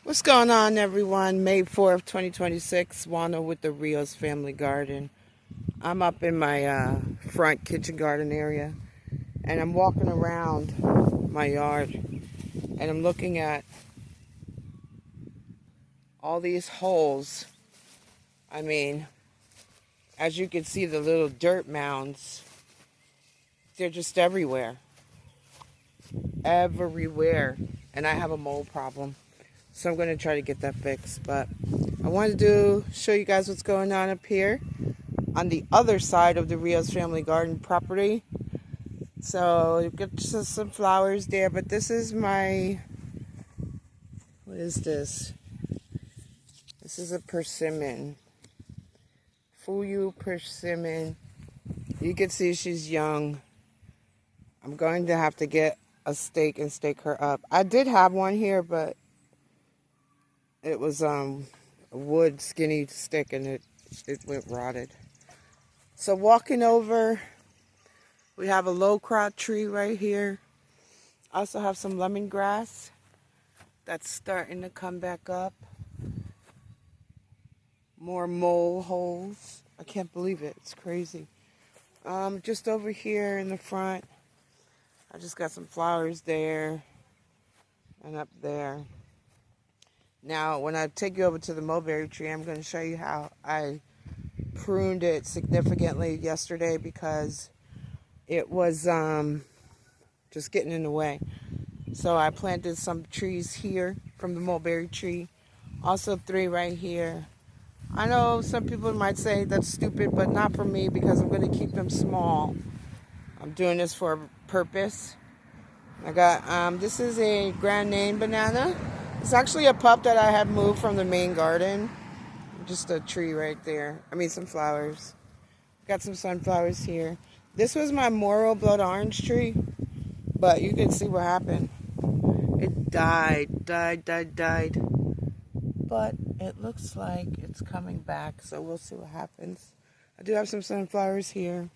What's going on, everyone? May 4th, 2026, WanaR with the Rios Family Garden. I'm up in my front kitchen garden area, and I'm walking around my yard, and I'm looking at all these holes. I mean, as you can see, the little dirt mounds, they're just everywhere. Everywhere. And I have a mold problem. So I'm going to try to get that fixed. But I wanted to show you guys what's going on up here on the other side of the Rios Family Garden property. So you get some flowers there. But this is my... What is this? This is a persimmon. Fuyu persimmon. You can see she's young. I'm going to have to get a stake and stake her up. I did have one here, but it was a wood skinny stick and it went rotted. So walking over, we have a low crotch tree right here. I also have some lemongrass that's starting to come back up. More mole holes. I can't believe it. It's crazy. Just over here in the front, I just got some flowers there and up there. Now, when I take you over to the mulberry tree, I'm going to show you how I pruned it significantly yesterday because it was just getting in the way. So I planted some trees here from the mulberry tree. Also 3 right here. I know some people might say that's stupid, but not for me because I'm going to keep them small. I'm doing this for a purpose. I got, this is a grand name banana. It's actually a pup that I had moved from the main garden. Just a tree right there. I mean, some flowers. Got some sunflowers here. This was my Moro blood orange tree, but you can see what happened. It died. But it looks like it's coming back, so we'll see what happens. I do have some sunflowers here.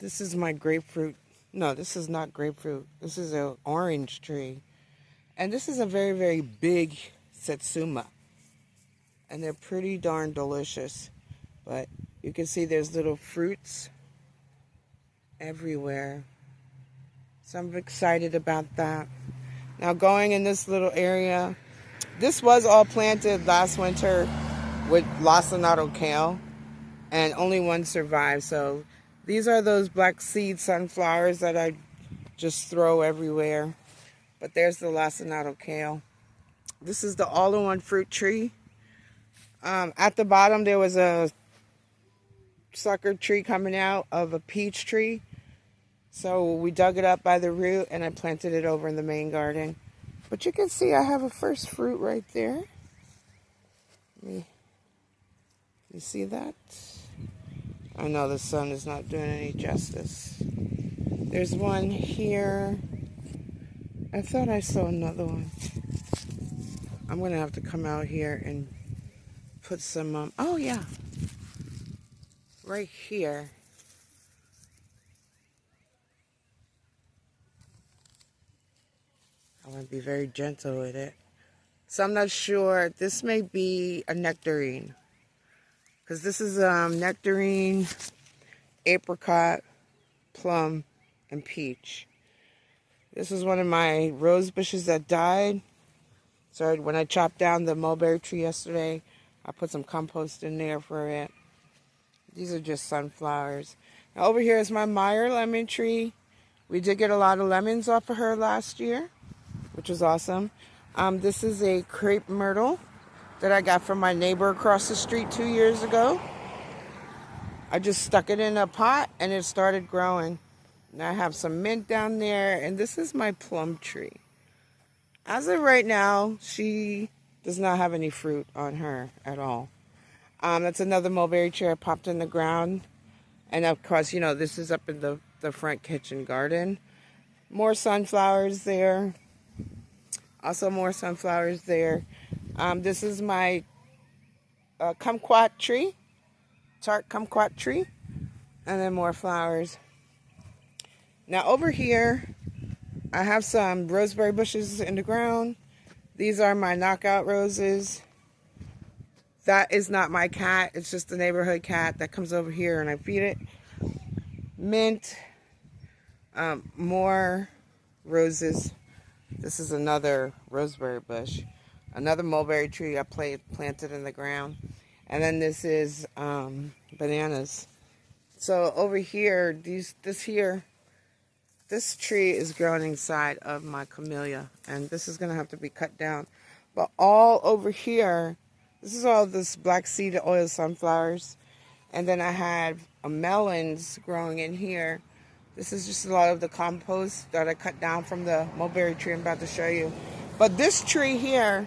This is my grapefruit. No, this is not grapefruit. This is an orange tree. And this is a very, very big satsuma. And they're pretty darn delicious. But you can see there's little fruits everywhere. So I'm excited about that. Now going in this little area, this was all planted last winter with lacinato kale. And only one survived. So these are those black seed sunflowers that I just throw everywhere. But there's the lacinato kale. This is the all-in-one fruit tree. At the bottom there was a sucker tree coming out of a peach tree. So we dug it up by the root and I planted it over in the main garden. But you can see I have a first fruit right there. You see that? I know the sun is not doing any justice. There's one here. I thought I saw another one. I'm going to have to come out here and put some, oh yeah. Right here. I want to be very gentle with it. So I'm not sure. This may be a nectarine. Because this is nectarine, apricot, plum, and peach. This is one of my rose bushes that died. So when I chopped down the mulberry tree yesterday, I put some compost in there for it. These are just sunflowers. Now over here is my Meyer lemon tree. We did get a lot of lemons off of her last year, which was awesome. This is a crepe myrtle that I got from my neighbor across the street 2 years ago. I just stuck it in a pot and it started growing. And I have some mint down there, and this is my plum tree. As of right now, she does not have any fruit on her at all. That's another mulberry tree I popped in the ground. And of course, you know, this is up in the front kitchen garden. More sunflowers there. Also more sunflowers there. This is my kumquat tree. Tart kumquat tree. And then more flowers. Now over here, I have some rosemary bushes in the ground. These are my knockout roses. That is not my cat. It's just the neighborhood cat that comes over here and I feed it. Mint. More roses. This is another rosemary bush. Another mulberry tree I planted in the ground. And then this is bananas. So over here, this tree is growing inside of my camellia. And this is going to have to be cut down. But all over here, this is all this black seed oil sunflowers. And then I had melons growing in here. This is just a lot of the compost that I cut down from the mulberry tree I'm about to show you. But this tree here,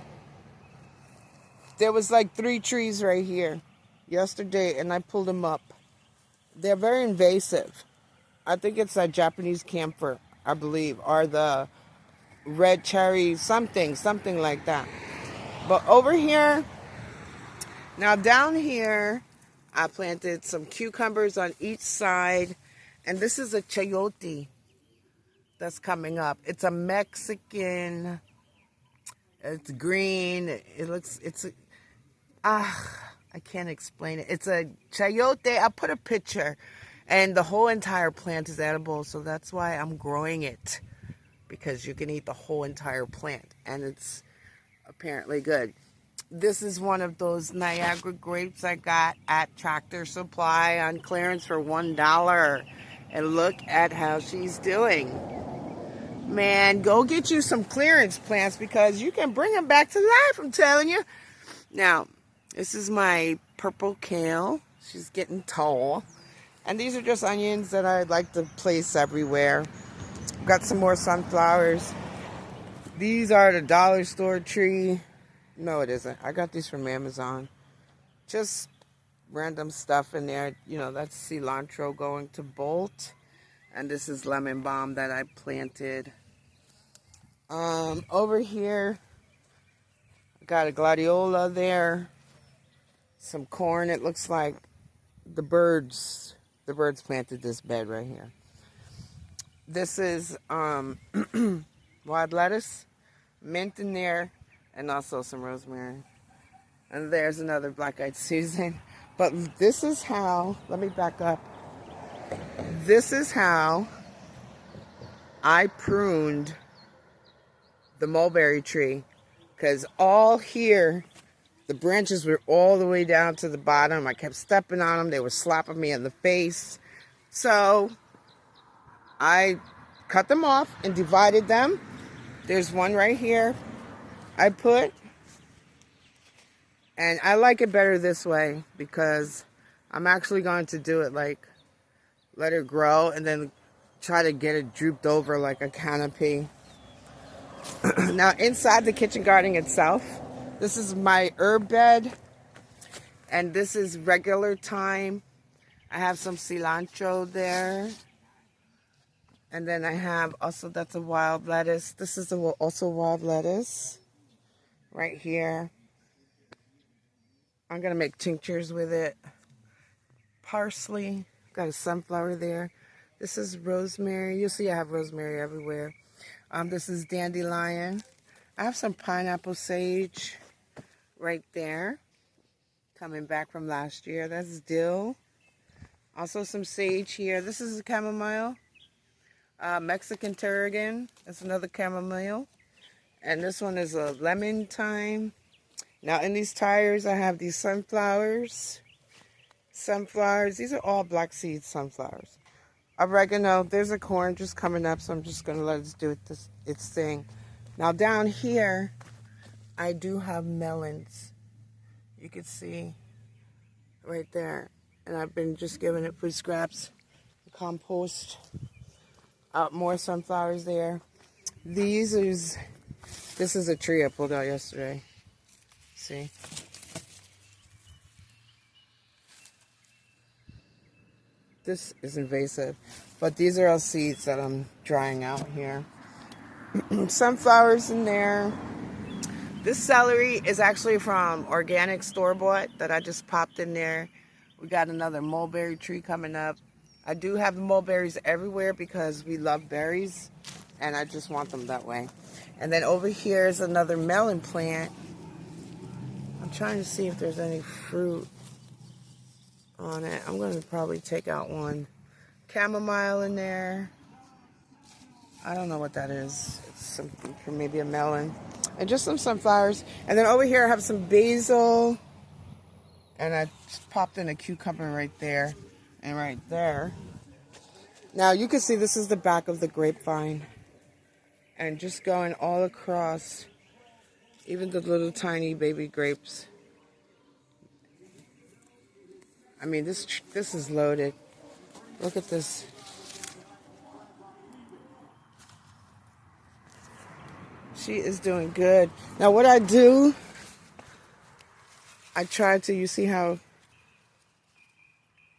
there was like 3 trees right here yesterday, and I pulled them up. They're very invasive. I think it's a Japanese camphor, I believe, or the red cherry, something like that. But over here, now down here, I planted some cucumbers on each side. And this is a chayote that's coming up. It's a Mexican, it's green. I can't explain it. It's a chayote. I put a picture. And the whole entire plant is edible. So that's why I'm growing it. Because you can eat the whole entire plant. And it's apparently good. This is one of those Niagara grapes I got at Tractor Supply on clearance for $1. And look at how she's doing. Man, go get you some clearance plants because you can bring them back to life, I'm telling you. Now, this is my purple kale. She's getting tall. And these are just onions that I like to place everywhere. Got some more sunflowers. These are the dollar store tree. No, it isn't. I got these from Amazon. Just random stuff in there. You know, that's cilantro going to bolt. And this is lemon balm that I planted. Over here, I got a gladiola there. Some corn. It looks like the birds planted this bed right here. This is wild lettuce, mint in there, and also some rosemary. And there's another black-eyed Susan. But this is how, let me back up. This is how I pruned the mulberry tree. Because all here, the branches were all the way down to the bottom. I kept stepping on them. They were slapping me in the face. So I cut them off and divided them. There's one right here I put. And I like it better this way because I'm actually going to do it like let it grow and then try to get it drooped over like a canopy. Now inside the kitchen garden itself, this is my herb bed and this is regular thyme. I have some cilantro there. And then I have also, that's a wild lettuce. This is also wild lettuce right here. I'm going to make tinctures with it. Parsley. Got a sunflower there. This is rosemary. You'll see I have rosemary everywhere. This is dandelion. I have some pineapple sage right there. Coming back from last year. That's dill. Also some sage here. This is a chamomile. Mexican tarragon. That's another chamomile. And this one is a lemon thyme. Now in these tires I have these sunflowers. These are all black seed sunflowers. Oregano, there's a corn just coming up, so I'm just going to let it do its thing. Now down here, I do have melons. You can see right there. And I've been just giving it food scraps, compost. More sunflowers there. This is a tree I pulled out yesterday. See? This is invasive, but these are all seeds that I'm drying out here. Sunflowers in there. This celery is actually from organic store-bought that I just popped in there. We got another mulberry tree coming up. I do have mulberries everywhere because we love berries. and I just want them that way. And then over here is another melon plant. I'm trying to see if there's any fruit on it. I'm going to probably take out one chamomile in there. I don't know what that is. It's some, maybe a melon. And just some sunflowers. And then over here I have some basil. And I just popped in a cucumber right there and right there. Now you can see this is the back of the grapevine. And just going all across, even the little tiny baby grapes. I mean, this is loaded. Look at this. She is doing good. Now what I do, I try to, you see how,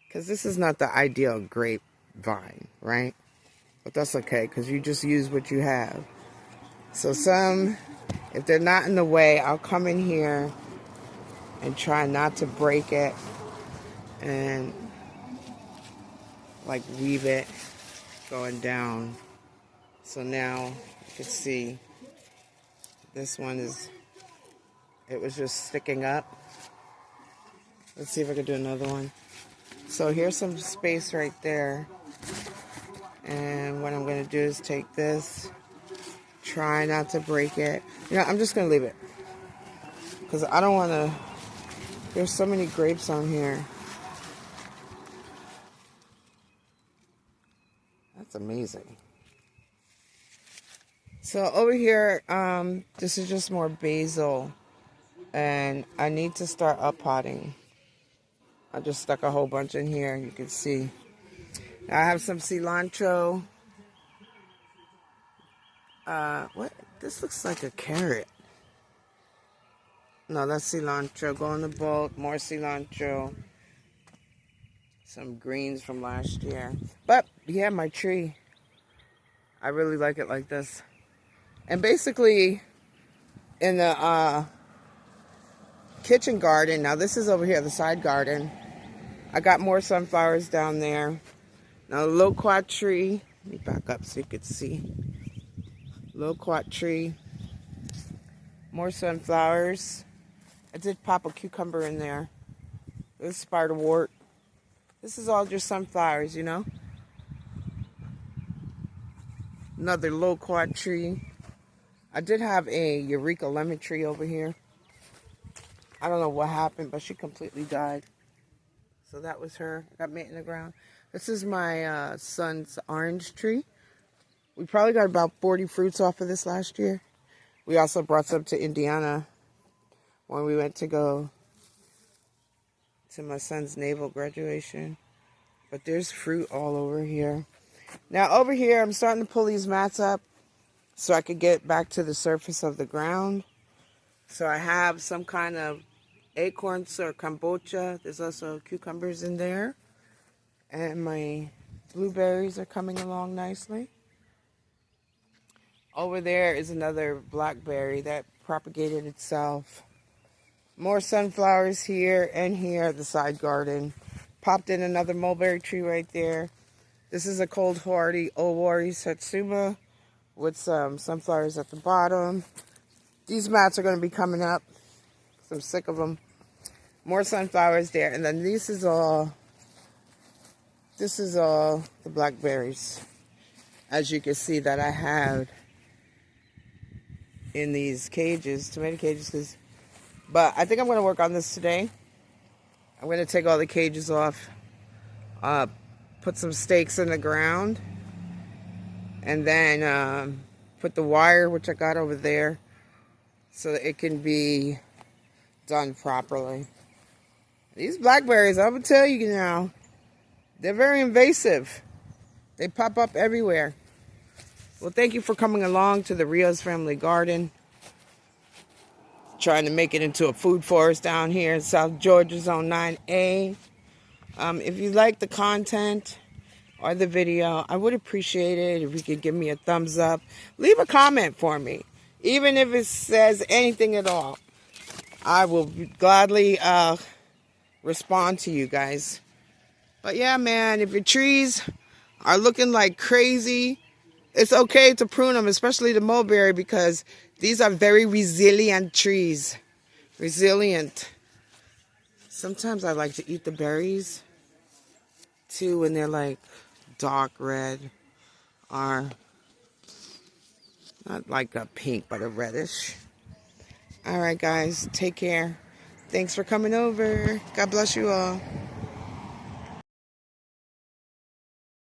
because this is not the ideal grapevine, right? But that's okay, because you just use what you have. So some, if they're not in the way, I'll come in here and try not to break it and like weave it going down. So now you can see this one is, it was just sticking up. Let's see if I can do another one. So here's some space right there. And what I'm going to do is take this, try not to break it. You know, I'm just going to leave it. Because I don't want to, there's so many grapes on here. That's amazing. So over here, this is just more basil. And I need to start up-potting. I just stuck a whole bunch in here, you can see. I have some cilantro. What? This looks like a carrot. No, that's cilantro. Go in the bulk. More cilantro. Some greens from last year. But, yeah, my tree. I really like it like this. And basically, in the kitchen garden, now this is over here, the side garden. I got more sunflowers down there. Now, the loquat tree. Let me back up so you could see. Loquat tree. More sunflowers. I did pop a cucumber in there. This spiderwort. This is all just sunflowers, you know. Another loquat tree. I did have a Eureka lemon tree over here. I don't know what happened, but she completely died. So that was her. I got mate in the ground. This is my son's orange tree. We probably got about 40 fruits off of this last year. We also brought some to Indiana when we went to go to my son's naval graduation. But there's fruit all over here. Now over here, I'm starting to pull these mats up so I could get back to the surface of the ground. So I have some kind of acorns or kombucha. There's also cucumbers in there. And my blueberries are coming along nicely. Over there is another blackberry that propagated itself. More sunflowers here and here at the side garden. Popped in another mulberry tree right there. This is a cold hardy Owari Satsuma with some sunflowers at the bottom. These mats are going to be coming up. I'm sick of them. More sunflowers there. And then this is all the blackberries. As you can see that I have in these cages, tomato cages. But I think I'm going to work on this today. I'm going to take all the cages off, put some stakes in the ground, and then put the wire, which I got over there, so that it can be done properly. These blackberries, I'm going to tell you now, they're very invasive. They pop up everywhere. Well, thank you for coming along to the Rios Family Garden. Trying to make it into a food forest down here in South Georgia, Zone 9A. If you like the content or the video, I would appreciate it if you could give me a thumbs up. Leave a comment for me, even if it says anything at all. I will gladly respond to you guys. But yeah, man, if your trees are looking like crazy It's okay to prune them, especially the mulberry, because these are very resilient trees. Resilient. Sometimes I like to eat the berries too when they're like dark red or not like a pink but a reddish. All right, guys, take care. Thanks for coming over. God bless you all.